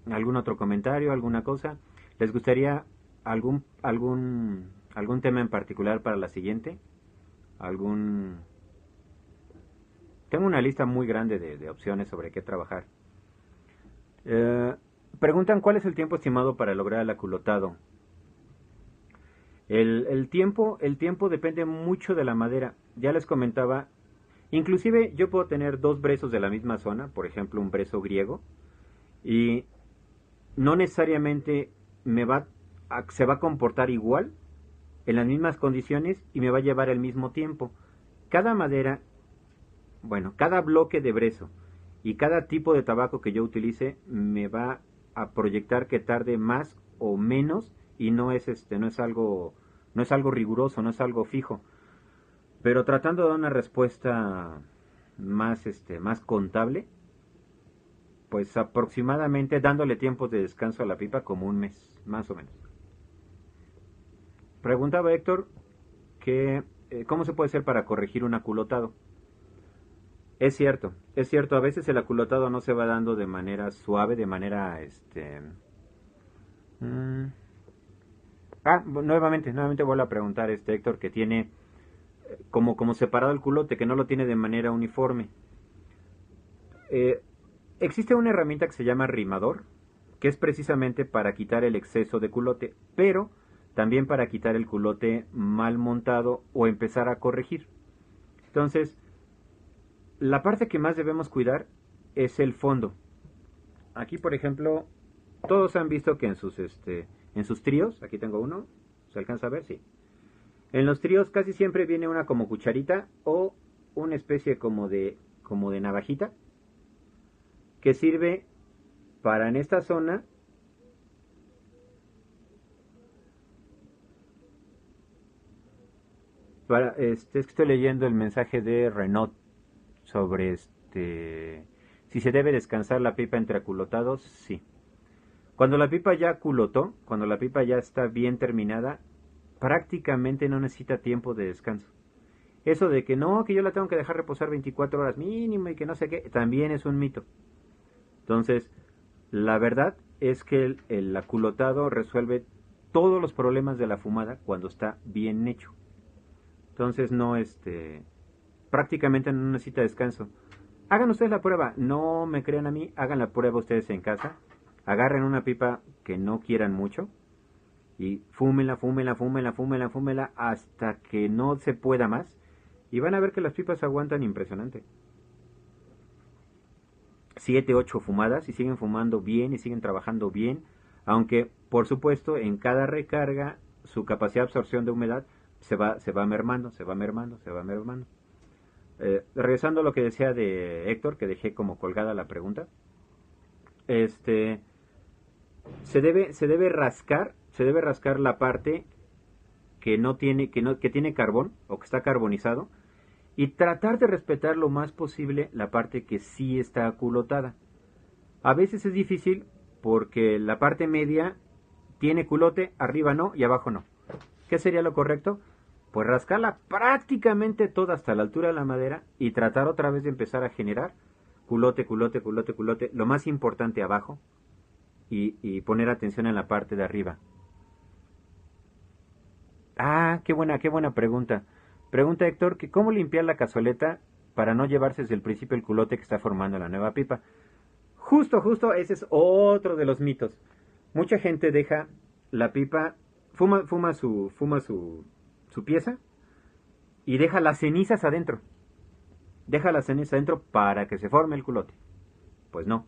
¿Algún otro comentario, alguna cosa? ¿Les gustaría algún tema en particular para la siguiente? ¿Algún...? Tengo una lista muy grande de opciones sobre qué trabajar. Preguntan cuál es el tiempo estimado para lograr el aculotado. El tiempo depende mucho de la madera. Ya les comentaba, inclusive yo puedo tener dos brezos de la misma zona, por ejemplo un brezo griego, y no necesariamente se va a comportar igual en las mismas condiciones y me va a llevar el mismo tiempo. Cada madera, cada bloque de brezo y cada tipo de tabaco que yo utilice me va a proyectar que tarde más o menos y no es algo riguroso, no es algo fijo. Pero tratando de dar una respuesta más contable, pues aproximadamente dándole tiempos de descanso a la pipa como un mes, más o menos. Preguntaba Héctor que ¿cómo se puede hacer para corregir un aculotado? Es cierto, a veces el aculotado no se va dando de manera suave, de manera nuevamente vuelvo a preguntar Héctor que tiene como separado el culote, que no lo tiene de manera uniforme. Existe una herramienta que se llama rimador, que es precisamente para quitar el exceso de culote, pero también para quitar el culote mal montado o empezar a corregir. Entonces, la parte que más debemos cuidar es el fondo. Aquí, por ejemplo, todos han visto que en sus tríos, aquí tengo uno, ¿se alcanza a ver? Sí. En los tríos casi siempre viene una como cucharita o una especie como de navajita que sirve para en esta zona es que estoy leyendo el mensaje de Renault sobre si se debe descansar la pipa entre aculotados. Sí. Cuando la pipa ya aculotó, cuando la pipa ya está bien terminada, prácticamente no necesita tiempo de descanso. Eso de que no, que yo la tengo que dejar reposar 24 horas mínimo y que no sé qué, también es un mito. Entonces, la verdad es que el aculotado resuelve todos los problemas de la fumada cuando está bien hecho. Entonces no, prácticamente no necesita descanso. Hagan ustedes la prueba, no me crean a mí, hagan la prueba ustedes en casa. Agarren una pipa que no quieran mucho y fúmenla, fúmenla, fúmenla, fúmenla, fúmenla hasta que no se pueda más. Y van a ver que las pipas aguantan impresionante. 7, 8 fumadas y siguen fumando bien y siguen trabajando bien. Aunque, por supuesto, en cada recarga su capacidad de absorción de humedad se va mermando, se va mermando, se va mermando. Regresando a lo que decía de Héctor, que dejé como colgada la pregunta. Se debe rascar la parte que tiene carbón o que está carbonizado y tratar de respetar lo más posible la parte que sí está aculotada. A veces es difícil porque la parte media tiene culote, arriba no y abajo no. ¿Qué sería lo correcto? Pues rascarla prácticamente toda hasta la altura de la madera y tratar otra vez de empezar a generar culote, culote, culote, culote, lo más importante abajo y poner atención en la parte de arriba. Ah, qué buena pregunta. Pregunta Héctor que cómo limpiar la cazoleta para no llevarse desde el principio el culote que está formando la nueva pipa. Justo, ese es otro de los mitos. Mucha gente deja la pipa, fuma su pieza y deja las cenizas adentro. Deja las cenizas adentro para que se forme el culote. Pues no,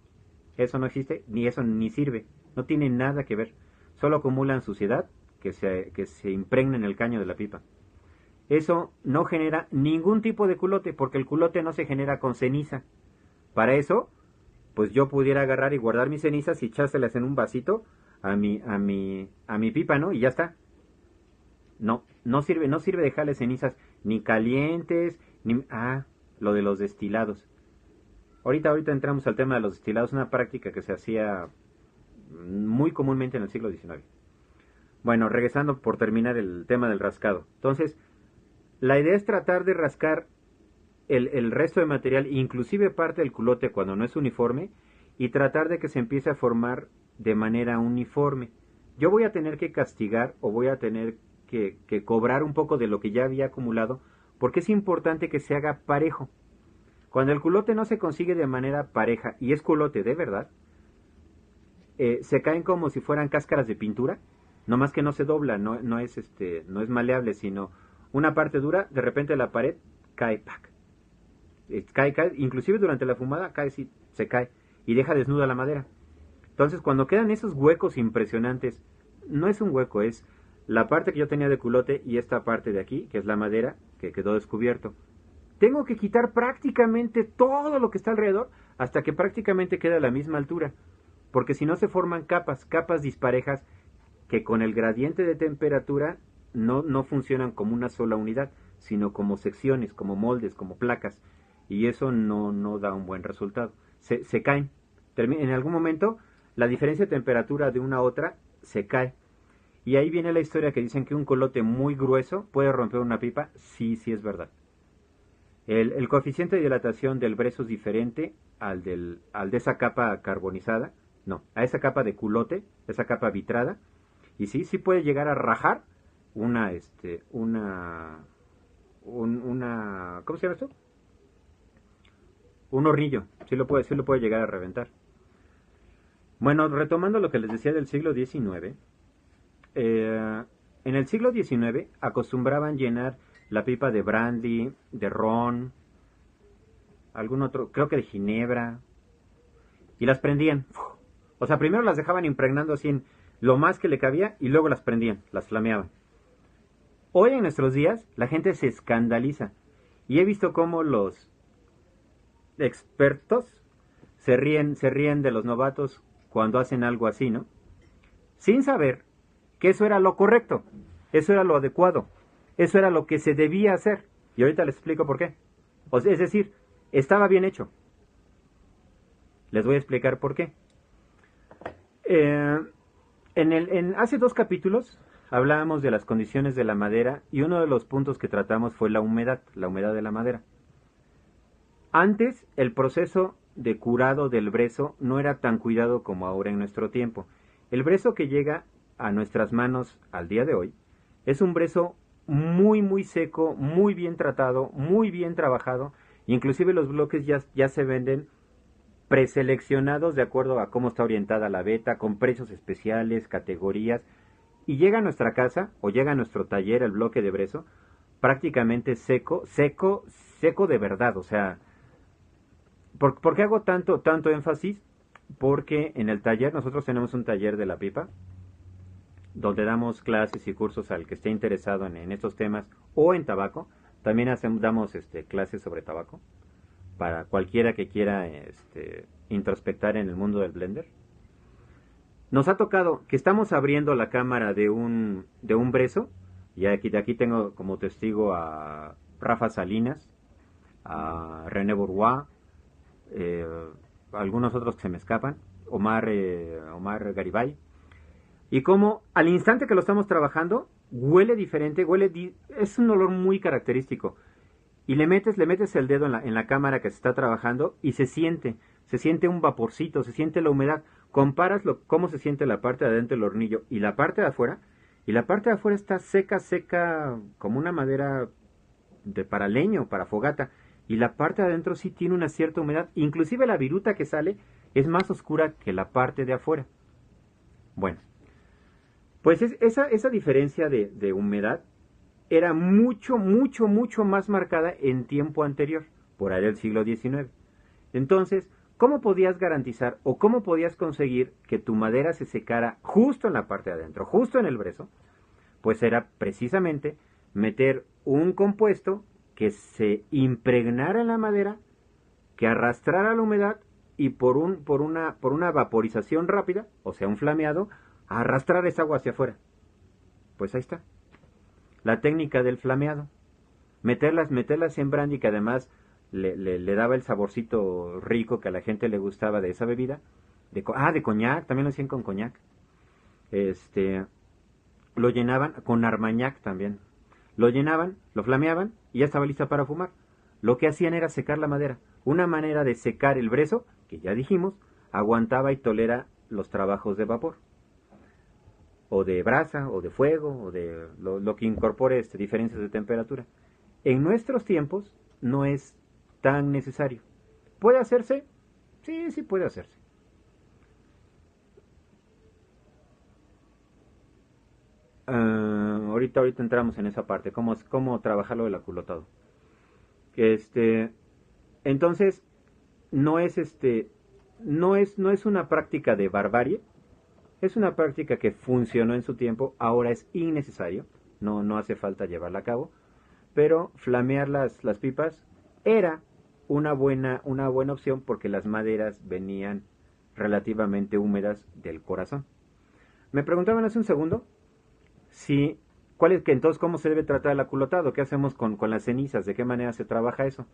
eso no existe, ni eso ni sirve. No tiene nada que ver. Solo acumulan suciedad que se impregna en el caño de la pipa. Eso no genera ningún tipo de culote, porque el culote no se genera con ceniza. Para eso, pues yo pudiera agarrar y guardar mis cenizas y echárselas en un vasito a mi pipa, ¿no? Y ya está. No sirve dejarle cenizas ni calientes, lo de los destilados. Ahorita entramos al tema de los destilados, una práctica que se hacía muy comúnmente en el siglo XIX. Bueno, regresando por terminar el tema del rascado. Entonces, la idea es tratar de rascar el resto de material, inclusive parte del culote cuando no es uniforme, y tratar de que se empiece a formar de manera uniforme. Yo voy a tener que castigar o voy a tener que cobrar un poco de lo que ya había acumulado, porque es importante que se haga parejo. Cuando el culote no se consigue de manera pareja, y es culote de verdad, se caen como si fueran cáscaras de pintura, nomás que no se dobla, no es maleable, sino una parte dura, de repente la pared cae, ¡pac! Cae, inclusive durante la fumada cae, sí, se cae, y deja desnuda la madera. Entonces, cuando quedan esos huecos impresionantes, no es un hueco, es la parte que yo tenía de culote y esta parte de aquí, que es la madera, que quedó descubierto. Tengo que quitar prácticamente todo lo que está alrededor hasta que prácticamente queda a la misma altura, porque si no se forman capas disparejas que con el gradiente de temperatura no funcionan como una sola unidad, sino como secciones, como moldes, como placas, y eso no da un buen resultado. Se caen. En algún momento la diferencia de temperatura de una a otra se cae. Y ahí viene la historia que dicen que un colote muy grueso puede romper una pipa. Sí es verdad. El coeficiente de dilatación del brezo es diferente al de esa capa carbonizada. No, a esa capa de culote, esa capa vitrada. Y sí puede llegar a rajar ¿cómo se llama esto? Un hornillo. Sí lo puede llegar a reventar. Bueno, retomando lo que les decía del siglo XIX, en el siglo XIX acostumbraban llenar la pipa de brandy, de ron, algún otro, creo que de ginebra, y las prendían. O sea, primero las dejaban impregnando así en lo más que le cabía y luego las prendían, las flameaban. Hoy en nuestros días la gente se escandaliza y he visto cómo los expertos se ríen de los novatos cuando hacen algo así, ¿no? Sin saber que eso era lo correcto, eso era lo adecuado, eso era lo que se debía hacer. Y ahorita les explico por qué. Es decir, estaba bien hecho. Les voy a explicar por qué. Hace 2 capítulos hablábamos de las condiciones de la madera y uno de los puntos que tratamos fue la humedad de la madera. Antes, el proceso de curado del brezo no era tan cuidado como ahora en nuestro tiempo. El brezo que llega a nuestras manos al día de hoy es un brezo muy muy seco, muy bien tratado, muy bien trabajado. Inclusive los bloques ya se venden preseleccionados de acuerdo a cómo está orientada la veta, con precios especiales, categorías, y llega a nuestra casa o llega a nuestro taller el bloque de brezo prácticamente seco, seco, seco de verdad. O sea, ¿por qué hago tanto énfasis? Porque en el taller, nosotros tenemos un taller de la pipa, donde damos clases y cursos al que esté interesado en estos temas o en tabaco. También damos clases sobre tabaco para cualquiera que quiera introspectar en el mundo del blender. Nos ha tocado que estamos abriendo la cámara de un brezo, y de aquí tengo como testigo a Rafa Salinas, a René Bourgois, eh, algunos otros que se me escapan, Omar Garibay, y como al instante que lo estamos trabajando, huele diferente, es un olor muy característico. Y le metes el dedo en la cámara que se está trabajando y se siente un vaporcito, se siente la humedad. Comparas cómo se siente la parte de adentro del hornillo y la parte de afuera, y la parte de afuera está seca, seca, como una madera para leño, para fogata, y la parte de adentro sí tiene una cierta humedad. Inclusive la viruta que sale es más oscura que la parte de afuera. Bueno, pues esa diferencia de humedad era mucho, mucho, mucho más marcada en tiempo anterior, por ahí del siglo XIX. Entonces, ¿cómo podías garantizar o cómo podías conseguir que tu madera se secara justo en la parte de adentro, justo en el brezo? Pues era precisamente meter un compuesto que se impregnara en la madera, que arrastrara la humedad y por una vaporización rápida, o sea, un flameado, arrastrar esa agua hacia afuera. Pues ahí está. La técnica del flameado. Meterlas en brandy, que además le daba el saborcito rico que a la gente le gustaba de esa bebida. De coñac, también lo hacían con coñac. Lo llenaban con armagnac también. Lo llenaban, lo flameaban y ya estaba lista para fumar. Lo que hacían era secar la madera. Una manera de secar el brezo, que ya dijimos, aguantaba y tolera los trabajos de vapor, o de brasa, o de fuego, o de lo que incorpore diferencias de temperatura. En nuestros tiempos no es tan necesario. ¿Puede hacerse? Sí, sí puede hacerse. Ahorita entramos en esa parte, cómo trabajarlo del aculotado. Entonces, no es no es una práctica de barbarie, es una práctica que funcionó en su tiempo, ahora es innecesario, no hace falta llevarla a cabo, pero flamear las pipas era una buena opción porque las maderas venían relativamente húmedas del corazón. Me preguntaban hace un segundo si entonces cómo se debe tratar el aculotado, qué hacemos con las cenizas, de qué manera se trabaja eso.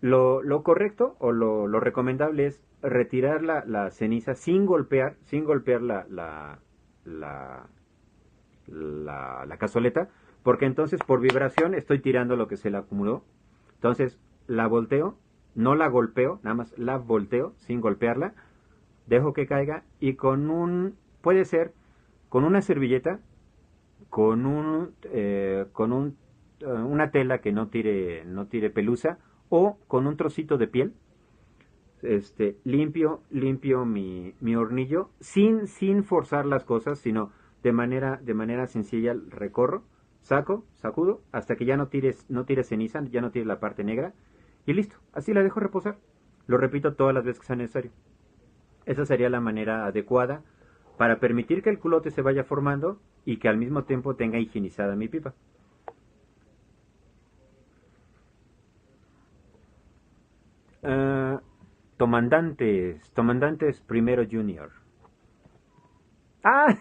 Lo correcto o lo recomendable es retirar la ceniza sin golpear la cazoleta, porque entonces por vibración estoy tirando lo que se le acumuló. Entonces la volteo, no la golpeo, nada más la volteo sin golpearla, dejo que caiga y puede ser con una servilleta, una tela que no tire pelusa, o con un trocito de piel, limpio mi hornillo sin forzar las cosas, sino de manera sencilla. Recorro, sacudo hasta que ya no tire ceniza, ya no tire la parte negra, y listo, así la dejo reposar. Lo repito todas las veces que sea necesario. Esa sería la manera adecuada para permitir que el culote se vaya formando y que al mismo tiempo tenga higienizada mi pipa. Tomandantes primero junior. ¡Ah!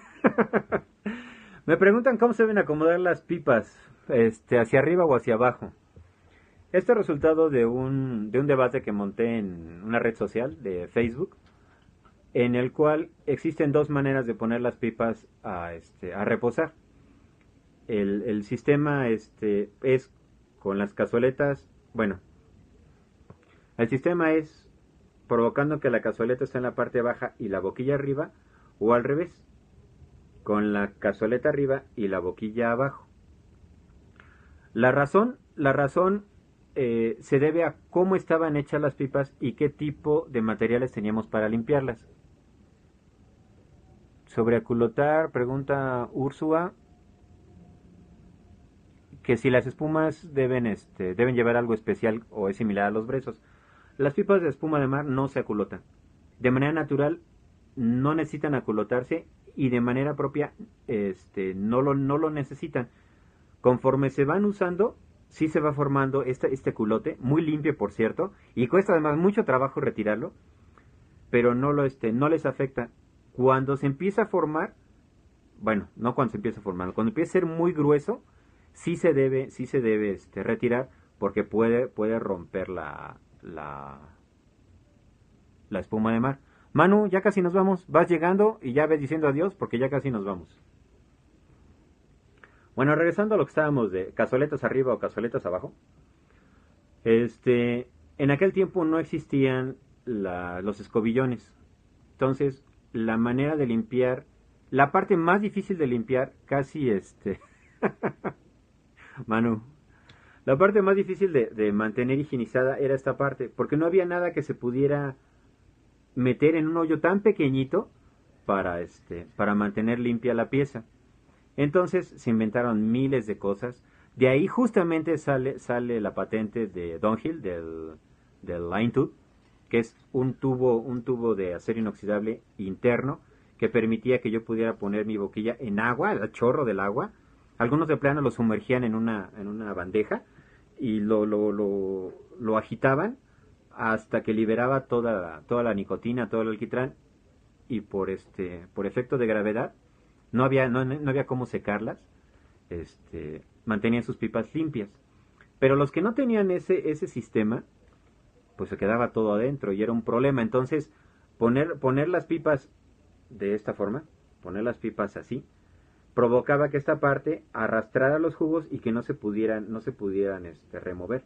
Me preguntan cómo se deben acomodar las pipas, hacia arriba o hacia abajo. Este es resultado de un debate que monté en una red social de Facebook, en el cual existen dos maneras de poner las pipas a reposar. El sistema es con las cazueletas, bueno, el sistema es provocando que la cazueleta esté en la parte baja y la boquilla arriba, o al revés. con la cazoleta arriba y la boquilla abajo. La razón se debe a cómo estaban hechas las pipas y qué tipo de materiales teníamos para limpiarlas. Sobre aculotar, pregunta Úrsula, que si las espumas deben llevar algo especial o es similar a los brezos. Las pipas de espuma de mar no se aculotan. De manera natural no necesitan aculotarse y de manera propia no lo necesitan. Conforme se van usando, sí se va formando este culote, muy limpio por cierto, y cuesta además mucho trabajo retirarlo, pero no les afecta. Cuando se empieza a formar, bueno, no cuando se empieza a formar, cuando empieza a ser muy grueso, sí se debe retirar porque puede romper la espuma de mar. Manu, ya casi nos vamos, vas llegando y ya ves diciendo adiós porque ya casi nos vamos. Bueno, regresando a lo que estábamos de cazoletas arriba o cazoletas abajo. En aquel tiempo no existían los escobillones. Entonces, la manera de limpiar, la parte más difícil de limpiar, casi Manu, la parte más difícil de mantener higienizada era esta parte, porque no había nada que se pudiera meter en un hoyo tan pequeñito para mantener limpia la pieza. Entonces se inventaron miles de cosas. De ahí justamente sale la patente de Dunhill, del Line Tube, que es un tubo de acero inoxidable interno que permitía que yo pudiera poner mi boquilla en agua, el chorro del agua. Algunos de plano lo sumergían en una bandeja y lo agitaban hasta que liberaba toda la nicotina, todo el alquitrán, y por efecto de gravedad no había cómo secarlas, mantenían sus pipas limpias. Pero los que no tenían ese sistema, pues se quedaba todo adentro y era un problema. Entonces, poner las pipas de esta forma, poner las pipas así, provocaba que esta parte arrastrara los jugos y que no se pudieran remover.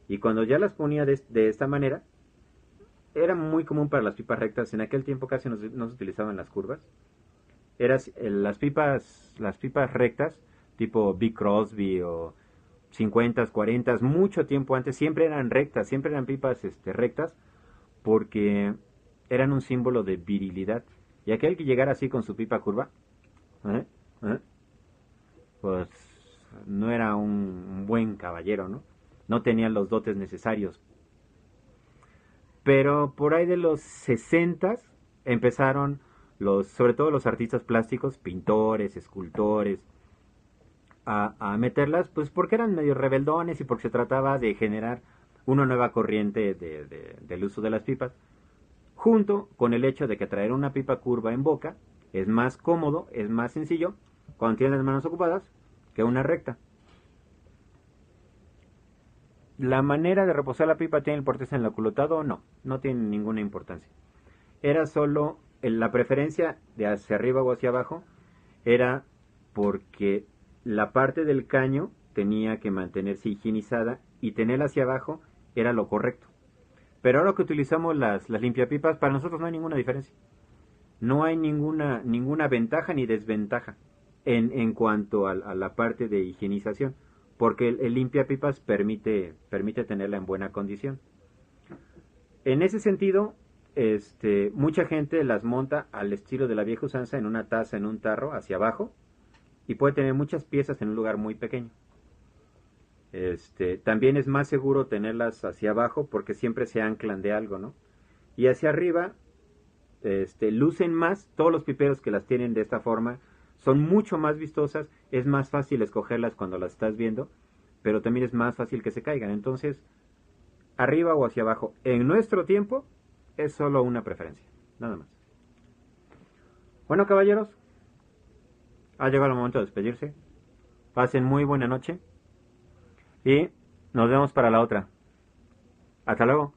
Y cuando ya las ponía de esta manera, era muy común para las pipas rectas. En aquel tiempo casi no se utilizaban las curvas. Las pipas rectas, tipo Big Crosby o 50, 40, mucho tiempo antes, siempre eran rectas, siempre eran pipas rectas, porque eran un símbolo de virilidad. Y aquel que llegara así con su pipa curva, pues no era un buen caballero, ¿no? No tenía los dotes necesarios. Pero por ahí de los 60 empezaron sobre todo los artistas plásticos, pintores, escultores, a meterlas, pues porque eran medio rebeldones y porque se trataba de generar una nueva corriente del uso de las pipas, junto con el hecho de que traer una pipa curva en boca es más cómodo, es más sencillo cuando tienes las manos ocupadas que una recta. La manera de reposar la pipa, ¿tiene importancia en el aculotado? No tiene ninguna importancia. Era solo la preferencia de hacia arriba o hacia abajo, era porque la parte del caño tenía que mantenerse higienizada y tenerla hacia abajo era lo correcto. Pero ahora que utilizamos las limpiapipas, para nosotros no hay ninguna diferencia. No hay ninguna ventaja ni desventaja en cuanto a la parte de higienización, porque el limpiapipas permite tenerla en buena condición. En ese sentido, mucha gente las monta al estilo de la vieja usanza en una taza, en un tarro, hacia abajo, y puede tener muchas piezas en un lugar muy pequeño. También es más seguro tenerlas hacia abajo porque siempre se anclan de algo, ¿no? Y hacia arriba, lucen más. Todos los piperos que las tienen de esta forma son mucho más vistosas, es más fácil escogerlas cuando las estás viendo, pero también es más fácil que se caigan. Entonces, arriba o hacia abajo, en nuestro tiempo, es solo una preferencia, nada más. Bueno, caballeros, ha llegado el momento de despedirse. Pasen muy buena noche y nos vemos para la otra. Hasta luego.